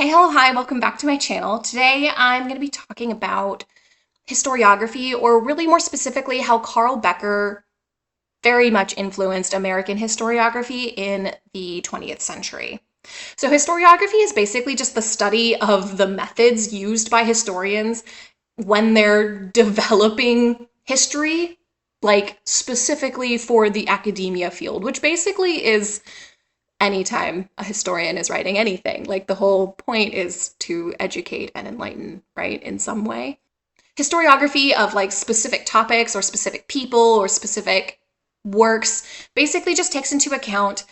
Hey, hello, hi, welcome back to my channel. Today I'm going to be talking about historiography, or really more specifically how Carl Becker very much influenced American historiography in the 20th century. So historiography is basically just the study of the methods used by historians when they're developing history, like specifically for the academia field, which basically is anytime a historian is writing anything. Like, the whole point is to educate and enlighten, right, in some way. Historiography of like specific topics or specific people or specific works basically just takes into account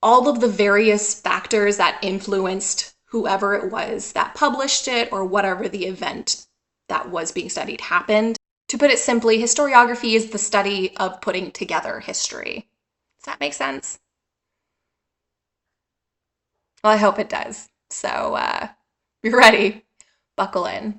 all of the various factors that influenced whoever it was that published it or whatever the event that was being studied happened. To put it simply, historiography is the study of putting together history. Does that make sense? Well, I hope it does. So, you're ready. Buckle in.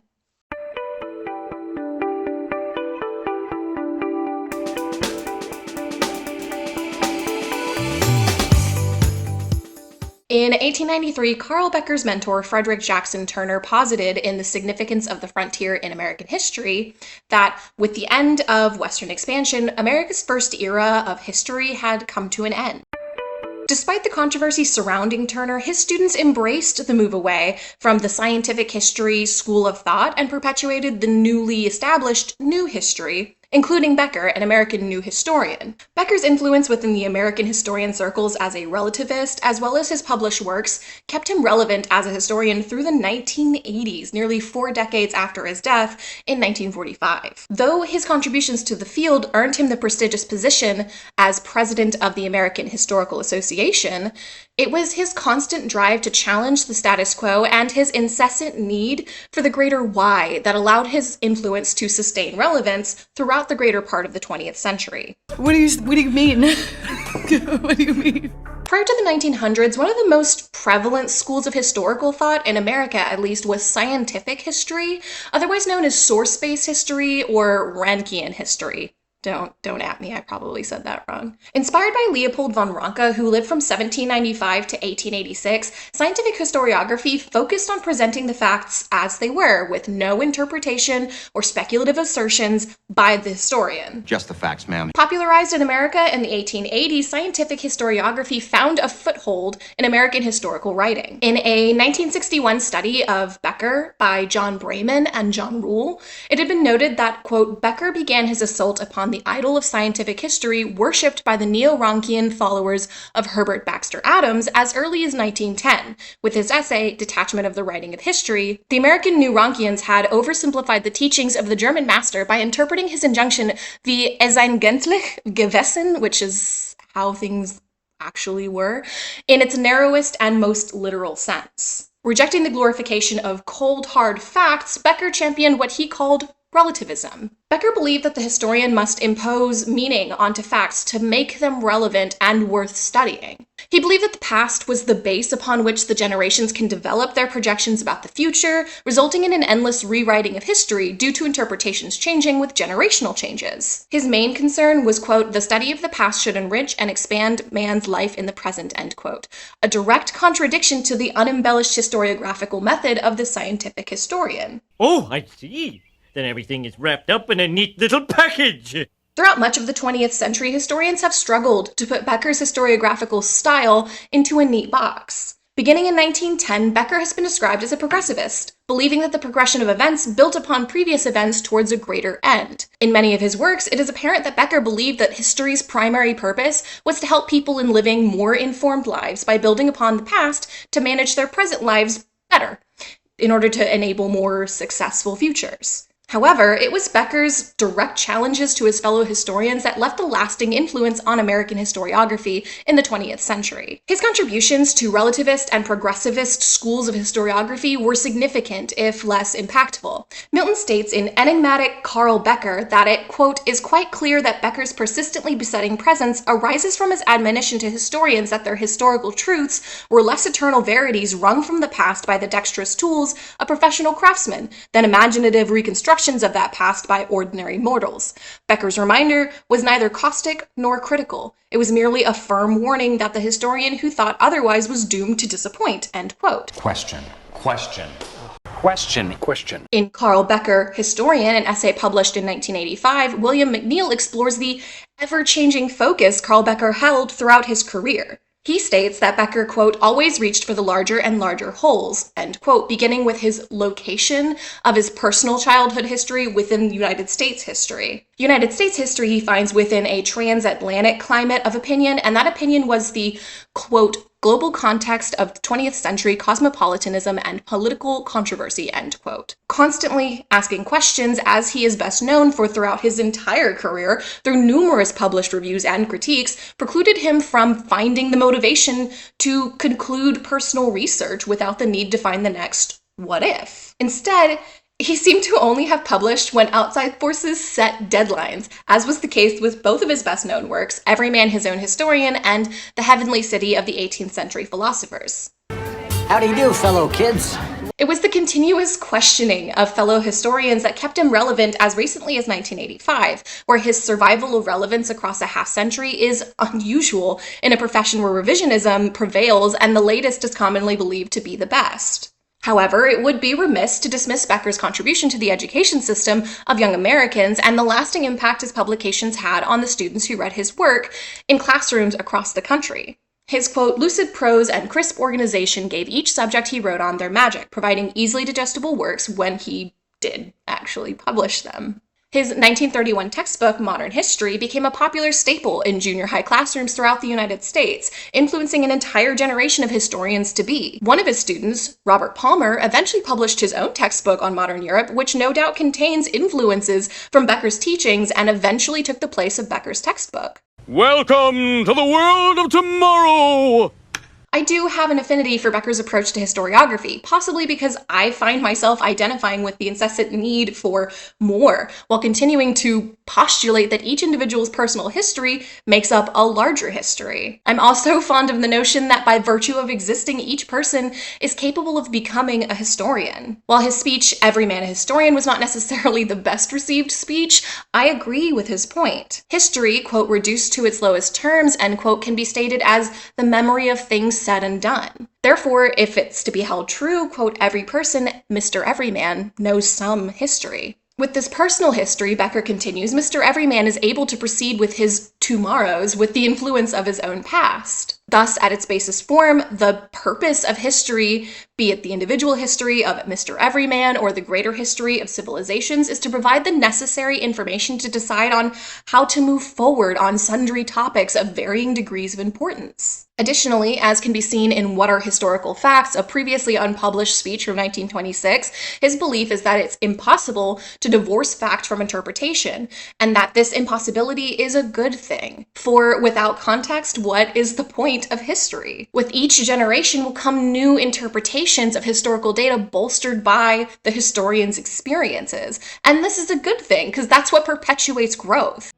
In 1893, Carl Becker's mentor, Frederick Jackson Turner, posited in The Significance of the Frontier in American History that with the end of Western expansion, America's first era of history had come to an end. Despite the controversy surrounding Turner, his students embraced the move away from the scientific history school of thought and perpetuated the newly established new history, including Becker, an American new historian. Becker's influence within the American historian circles as a relativist, as well as his published works, kept him relevant as a historian through the 1980s, nearly 4 decades after his death in 1945. Though his contributions to the field earned him the prestigious position as president of the American Historical Association, it was his constant drive to challenge the status quo and his incessant need for the greater why that allowed his influence to sustain relevance throughout the greater part of the 20th century. What do you mean? What do you mean? Prior to the 1900s, one of the most prevalent schools of historical thought, in America at least, was scientific history, otherwise known as source-based history or Rankian history. Don't at me, I probably said that wrong. Inspired by Leopold von Ranke, who lived from 1795 to 1886, scientific historiography focused on presenting the facts as they were, with no interpretation or speculative assertions by the historian. Just the facts, ma'am. Popularized in America in the 1880s, scientific historiography found a foothold in American historical writing. In a 1961 study of Becker by John Braeman and John Rule, it had been noted that, quote, Becker began his assault upon the idol of scientific history worshipped by the neo-Rankian followers of Herbert Baxter Adams as early as 1910. With his essay, Detachment of the Writing of History, the American New Rankians had oversimplified the teachings of the German master by interpreting his injunction, wie es eigentlich gewesen, which is how things actually were, in its narrowest and most literal sense. Rejecting the glorification of cold, hard facts, Becker championed what he called relativism. Becker believed that the historian must impose meaning onto facts to make them relevant and worth studying. He believed that the past was the base upon which the generations can develop their projections about the future, resulting in an endless rewriting of history due to interpretations changing with generational changes. His main concern was, quote, the study of the past should enrich and expand man's life in the present, end quote, a direct contradiction to the unembellished historiographical method of the scientific historian. Oh, I see. Then everything is wrapped up in a neat little package. Throughout much of the 20th century, historians have struggled to put Becker's historiographical style into a neat box. Beginning in 1910, Becker has been described as a progressivist, believing that the progression of events built upon previous events towards a greater end. In many of his works, it is apparent that Becker believed that history's primary purpose was to help people in living more informed lives by building upon the past to manage their present lives better, in order to enable more successful futures. However, it was Becker's direct challenges to his fellow historians that left a lasting influence on American historiography in the 20th century. His contributions to relativist and progressivist schools of historiography were significant, if less impactful. Milton states in Enigmatic Carl Becker that it, quote, is quite clear that Becker's persistently besetting presence arises from his admonition to historians that their historical truths were less eternal verities wrung from the past by the dexterous tools of professional craftsmen than imaginative reconstruction of that past by ordinary mortals. Becker's reminder was neither caustic nor critical. It was merely a firm warning that the historian who thought otherwise was doomed to disappoint, end quote. Question. Question. In Carl Becker, Historian, an essay published in 1985, William McNeill explores the ever-changing focus Carl Becker held throughout his career. He states that Becker, quote, always reached for the larger and larger wholes, end quote, beginning with his location of his personal childhood history within United States history. United States history he finds within a transatlantic climate of opinion, and that opinion was the, quote, global context of 20th century cosmopolitanism and political controversy, end quote. Constantly asking questions, as he is best known for throughout his entire career, through numerous published reviews and critiques, precluded him from finding the motivation to conclude personal research without the need to find the next what if. Instead, he seemed to only have published when outside forces set deadlines, as was the case with both of his best-known works, Everyman, His Own Historian, and The Heavenly City of the 18th-Century Philosophers. How do you do, fellow kids? It was the continuous questioning of fellow historians that kept him relevant as recently as 1985, where his survival of relevance across a half-century is unusual in a profession where revisionism prevails and the latest is commonly believed to be the best. However, it would be remiss to dismiss Becker's contribution to the education system of young Americans and the lasting impact his publications had on the students who read his work in classrooms across the country. His, quote, lucid prose and crisp organization gave each subject he wrote on their magic, providing easily digestible works when he did actually publish them. His 1931 textbook, Modern History, became a popular staple in junior high classrooms throughout the United States, influencing an entire generation of historians-to-be. One of his students, Robert Palmer, eventually published his own textbook on modern Europe, which no doubt contains influences from Becker's teachings and eventually took the place of Becker's textbook. Welcome to the world of tomorrow! I do have an affinity for Becker's approach to historiography, possibly because I find myself identifying with the incessant need for more, while continuing to postulate that each individual's personal history makes up a larger history. I'm also fond of the notion that by virtue of existing, each person is capable of becoming a historian. While his speech, Everyman a Historian, was not necessarily the best received speech, I agree with his point. History, quote, reduced to its lowest terms, end quote, can be stated as the memory of things said and done. Therefore, if it's to be held true, quote, every person, Mr. Everyman, knows some history. With this personal history, Becker continues, Mr. Everyman is able to proceed with his tomorrows with the influence of his own past. Thus, at its basis form, the purpose of history, be it the individual history of Mr. Everyman or the greater history of civilizations, is to provide the necessary information to decide on how to move forward on sundry topics of varying degrees of importance. Additionally, as can be seen in What Are Historical Facts, a previously unpublished speech from 1926, his belief is that it's impossible to divorce fact from interpretation, and that this impossibility is a good thing. For without context, what is the point of history? With each generation will come new interpretations of historical data bolstered by the historian's experiences. And this is a good thing, because that's what perpetuates growth.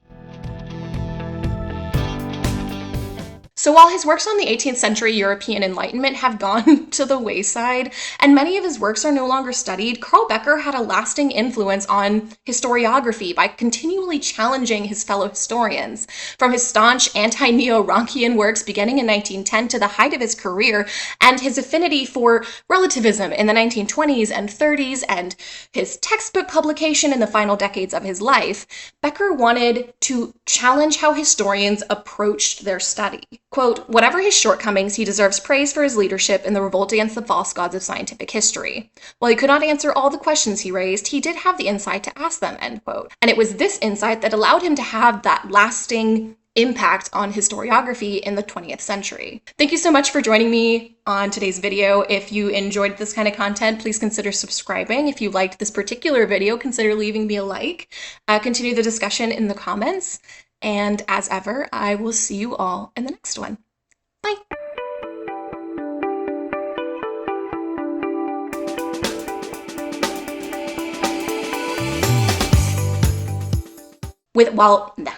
So while his works on the 18th century European Enlightenment have gone to the wayside, and many of his works are no longer studied, Carl Becker had a lasting influence on historiography by continually challenging his fellow historians. From his staunch anti-Neo-Ronchian works beginning in 1910 to the height of his career, and his affinity for relativism in the 1920s and 30s, and his textbook publication in the final decades of his life, Becker wanted to challenge how historians approached their study. Quote, whatever his shortcomings, he deserves praise for his leadership in the revolt against the false gods of scientific history. While he could not answer all the questions he raised, he did have the insight to ask them, end quote. And it was this insight that allowed him to have that lasting impact on historiography in the 20th century. Thank you so much for joining me on today's video. If you enjoyed this kind of content, please consider subscribing. If you liked this particular video, consider leaving me a like. Continue the discussion in the comments. And as ever, I will see you all in the next one. Bye. Nah.